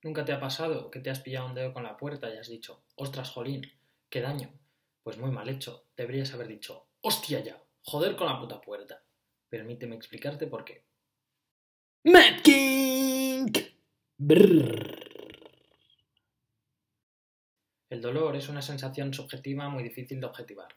¿Nunca te ha pasado que te has pillado un dedo con la puerta y has dicho, ostras, jolín, qué daño? Pues muy mal hecho. Deberías haber dicho, hostia ya, joder con la puta puerta. Permíteme explicarte por qué. Mad King. Brrr. El dolor es una sensación subjetiva muy difícil de objetivar.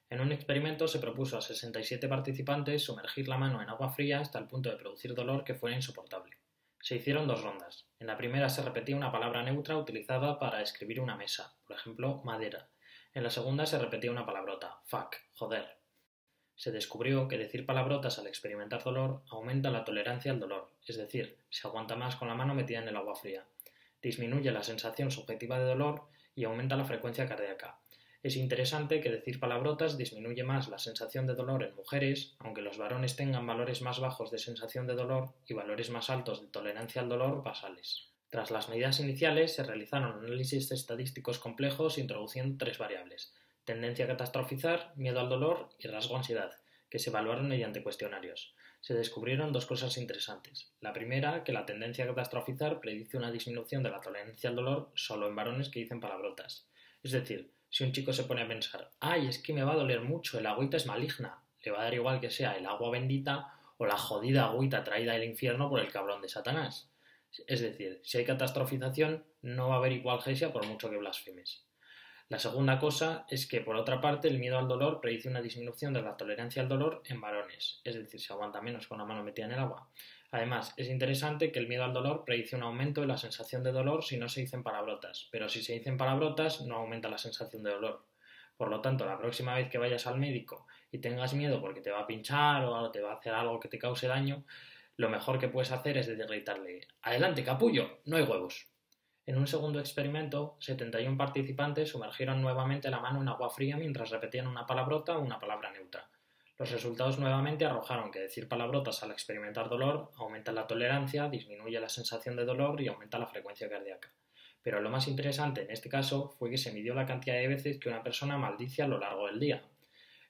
En un experimento se propuso a 67 participantes sumergir la mano en agua fría hasta el punto de producir dolor que fuera insoportable. Se hicieron 2 rondas. En la primera se repetía una palabra neutra utilizada para escribir una mesa, por ejemplo, madera. En la segunda se repetía una palabrota, fuck, joder. Se descubrió que decir palabrotas al experimentar dolor aumenta la tolerancia al dolor, es decir, se aguanta más con la mano metida en el agua fría. Disminuye la sensación subjetiva de dolor y aumenta la frecuencia cardíaca. Es interesante que decir palabrotas disminuye más la sensación de dolor en mujeres, aunque los varones tengan valores más bajos de sensación de dolor y valores más altos de tolerancia al dolor basales. Tras las medidas iniciales se realizaron análisis estadísticos complejos introduciendo 3 variables: tendencia a catastrofizar, miedo al dolor y rasgo ansiedad, que se evaluaron mediante cuestionarios. Se descubrieron 2 cosas interesantes. La primera, que la tendencia a catastrofizar predice una disminución de la tolerancia al dolor solo en varones que dicen palabrotas. Es decir, si un chico se pone a pensar, ¡ay, es que me va a doler mucho, el agüita es maligna! Le va a dar igual que sea el agua bendita o la jodida agüita traída del infierno por el cabrón de Satanás. Es decir, si hay catastrofización, no va a haber hipoalgesia por mucho que blasfemes. La segunda cosa es que, por otra parte, el miedo al dolor predice una disminución de la tolerancia al dolor en varones, es decir, se aguanta menos con la mano metida en el agua. Además, es interesante que el miedo al dolor predice un aumento de la sensación de dolor si no se dicen palabrotas, pero si se dicen palabrotas no aumenta la sensación de dolor. Por lo tanto, la próxima vez que vayas al médico y tengas miedo porque te va a pinchar o te va a hacer algo que te cause daño, lo mejor que puedes hacer es gritarle: ¡adelante, capullo! ¡No hay huevos! En un segundo experimento, 71 participantes sumergieron nuevamente la mano en agua fría mientras repetían una palabrota o una palabra neutra. Los resultados nuevamente arrojaron que decir palabrotas al experimentar dolor aumenta la tolerancia, disminuye la sensación de dolor y aumenta la frecuencia cardíaca. Pero lo más interesante en este caso fue que se midió la cantidad de veces que una persona maldice a lo largo del día.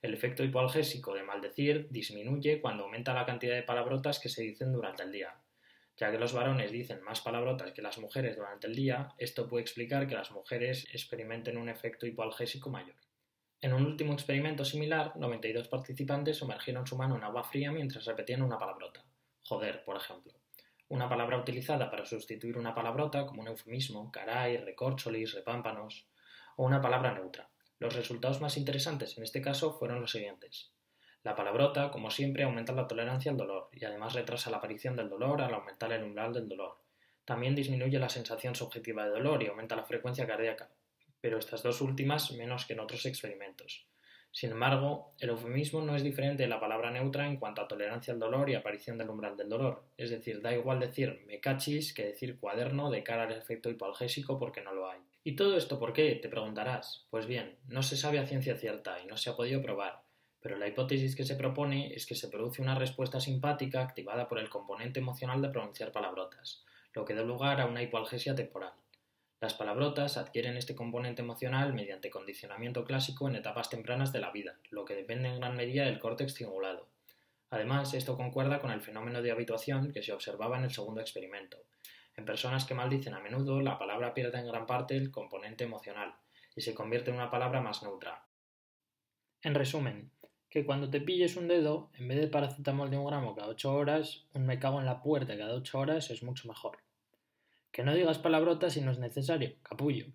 El efecto hipoalgésico de maldecir disminuye cuando aumenta la cantidad de palabrotas que se dicen durante el día. Ya que los varones dicen más palabrotas que las mujeres durante el día, esto puede explicar que las mujeres experimenten un efecto hipoalgésico mayor. En un último experimento similar, 92 participantes sumergieron su mano en agua fría mientras repetían una palabrota. Joder, por ejemplo. Una palabra utilizada para sustituir una palabrota como un eufemismo, caray, recorcholis, repámpanos, o una palabra neutra. Los resultados más interesantes en este caso fueron los siguientes. La palabrota, como siempre, aumenta la tolerancia al dolor y además retrasa la aparición del dolor al aumentar el umbral del dolor. También disminuye la sensación subjetiva de dolor y aumenta la frecuencia cardíaca, pero estas 2 últimas menos que en otros experimentos. Sin embargo, el eufemismo no es diferente de la palabra neutra en cuanto a tolerancia al dolor y aparición del umbral del dolor. Es decir, da igual decir me cachis que decir cuaderno de cara al efecto hipoalgésico porque no lo hay. ¿Y todo esto por qué?, te preguntarás. Pues bien, no se sabe a ciencia cierta y no se ha podido probar, pero la hipótesis que se propone es que se produce una respuesta simpática activada por el componente emocional de pronunciar palabrotas, lo que da lugar a una hipoalgesia temporal. Las palabrotas adquieren este componente emocional mediante condicionamiento clásico en etapas tempranas de la vida, lo que depende en gran medida del córtex cingulado. Además, esto concuerda con el fenómeno de habituación que se observaba en el segundo experimento. En personas que maldicen a menudo, la palabra pierde en gran parte el componente emocional y se convierte en una palabra más neutra. En resumen, que cuando te pilles un dedo, en vez de paracetamol de 1 gramo cada 8 horas, un me cago en la puerta cada 8 horas es mucho mejor. Que no digas palabrotas si no es necesario, capullo.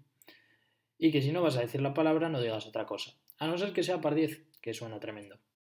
Y que si no vas a decir la palabra, no digas otra cosa. A no ser que sea par 10, que suena tremendo.